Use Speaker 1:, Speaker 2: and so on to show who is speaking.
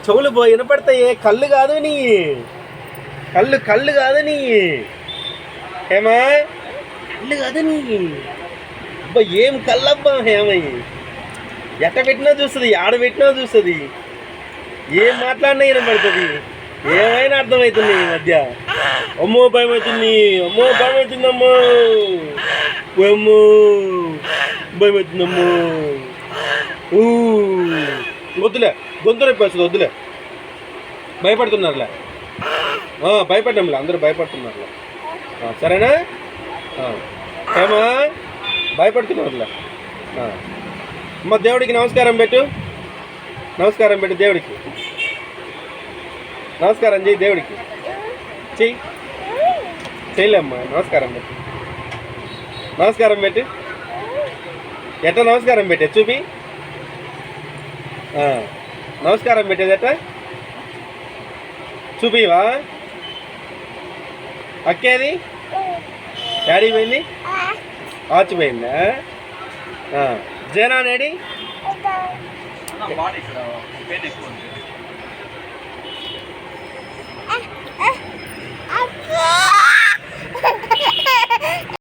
Speaker 1: చెవులు వినపడతాయి, కళ్ళు కాదు నీ కళ్ళు కాదు నీ హేమా, కళ్ళు కాదు నీ. అబ్బా ఏం కళ్ళబ్బా హేమయ్యి, ఎట్ట పెట్టినా చూస్తుంది, ఆడ పెట్టినా చూస్తుంది, ఏం మాట్లాడినా వినపడుతుంది, ఏమైనా అర్థమవుతుంది ఈ మధ్య. అమ్మో భయం అవుతుంది, అమ్మో భయం అవుతుంది, అమ్మో అమ్మో భయం అవుతుందమ్మో. వద్దులే, గొంతు నొప్పి వద్దులే, భయపడుతున్నారులే, భయపడ్డాంలే, అందరూ భయపడుతున్నారులే. సరేనా ఏమా, భయపడుతున్నారులే. అమ్మ దేవుడికి నమస్కారం పెట్టు, నమస్కారం పెట్టు దేవుడికి, నమస్కారం చెయ్యి దేవుడికి, చెయ్యలేమ్మా, నమస్కారం పెట్టు, నమస్కారం పెట్టి ఎట్లా నమస్కారం పెట్టే చూపి, నమస్కారం పెట్టేది ఎట్లా చూపివా. అక్కేది డాడీ పోయింది, ఆచిపోయిందా. జనా నేడి